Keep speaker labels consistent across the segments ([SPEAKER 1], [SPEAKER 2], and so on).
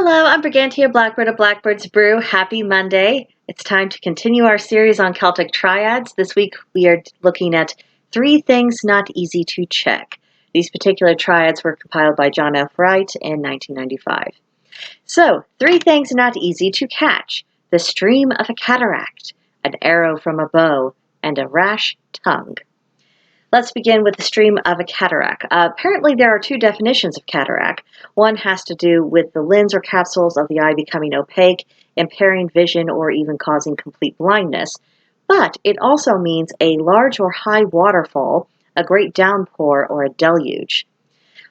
[SPEAKER 1] Hello, I'm Brigantia Blackbird of Blackbird's Brew. Happy Monday. It's time to continue our series on Celtic Triads. This week we are looking at 3 things not easy to check. These particular triads were compiled by John F. Wright in 1995. So, 3 things not easy to catch: the stream of a cataract, an arrow from a bow, and a rash tongue. Let's begin with the stream of a cataract. Apparently there are 2 definitions of cataract. One has to do with the lens or capsules of the eye becoming opaque, impairing vision, or even causing complete blindness. But it also means a large or high waterfall, a great downpour, or a deluge.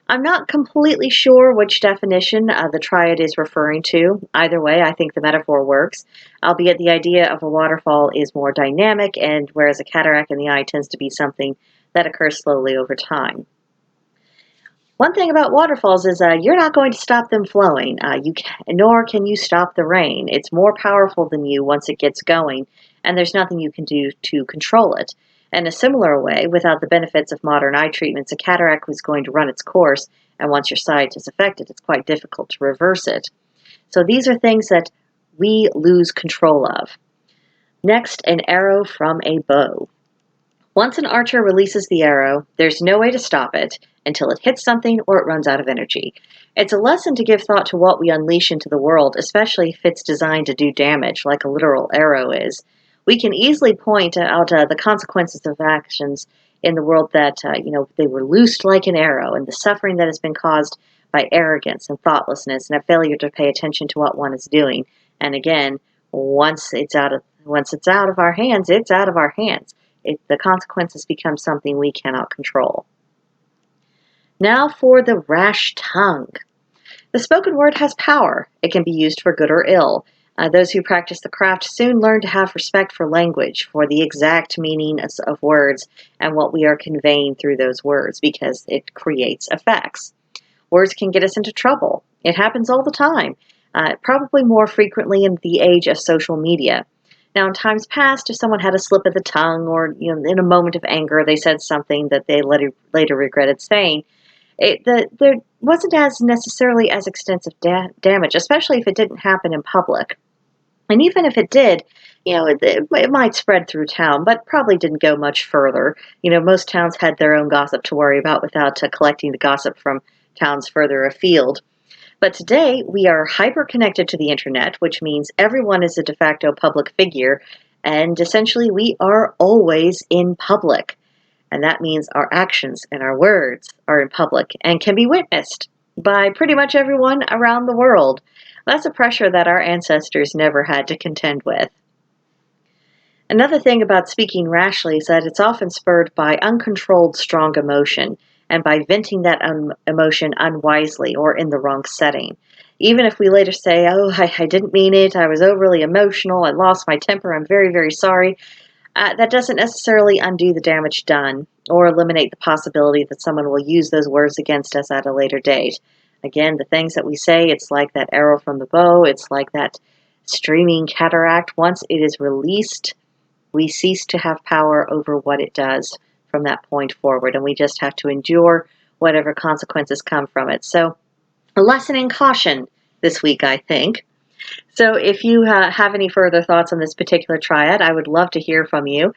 [SPEAKER 1] I'm not completely sure which definition the triad is referring to. Either way, I think the metaphor works, albeit the idea of a waterfall is more dynamic, and whereas a cataract in the eye tends to be something that occurs slowly over time. One thing about waterfalls is you're not going to stop them flowing, nor can you stop the rain. It's more powerful than you once it gets going, and there's nothing you can do to control it. In a similar way, without the benefits of modern eye treatments, a cataract was going to run its course, and once your sight is affected, it's quite difficult to reverse it. So these are things that we lose control of. Next, an arrow from a bow. Once an archer releases the arrow, there's no way to stop it until it hits something or it runs out of energy. It's a lesson to give thought to what we unleash into the world, especially if it's designed to do damage, like a literal arrow is. We can easily point out the consequences of actions in the world that, they were loosed like an arrow, and the suffering that has been caused by arrogance and thoughtlessness and a failure to pay attention to what one is doing. And again, once it's out of our hands, it's out of our hands. The consequences become something we cannot control. Now for the rash tongue. The spoken word has power. It can be used for good or ill. Those who practice the craft soon learn to have respect for language, for the exact meaning of words and what we are conveying through those words, because it creates effects. Words can get us into trouble. It happens all the time, probably more frequently in the age of social media. Now, in times past, if someone had a slip of the tongue or, in a moment of anger, they said something that they later regretted saying, there wasn't as necessarily as extensive damage, especially if it didn't happen in public. And even if it did, it might spread through town, but probably didn't go much further. Most towns had their own gossip to worry about without collecting the gossip from towns further afield. But today, we are hyper-connected to the internet, which means everyone is a de facto public figure, and essentially we are always in public. And that means our actions and our words are in public and can be witnessed by pretty much everyone around the world. That's a pressure that our ancestors never had to contend with. Another thing about speaking rashly is that it's often spurred by uncontrolled strong emotion, and by venting that emotion unwisely or in the wrong setting. Even if we later say, I didn't mean it, I was overly emotional, I lost my temper, I'm very, very sorry, that doesn't necessarily undo the damage done or eliminate the possibility that someone will use those words against us at a later date. Again, the things that we say, it's like that arrow from the bow, it's like that streaming cataract. Once it is released, we cease to have power over what it does from that point forward, and we just have to endure whatever consequences come from it. So, a lesson in caution this week, I think. So if you have any further thoughts on this particular triad, I would love to hear from you.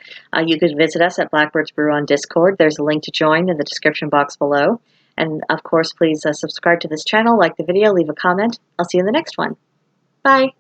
[SPEAKER 1] You could visit us at Blackbird's Brew on Discord. There's a link to join in the description box below. And of course, please subscribe to this channel, like the video, leave a comment. I'll see you in the next one. Bye.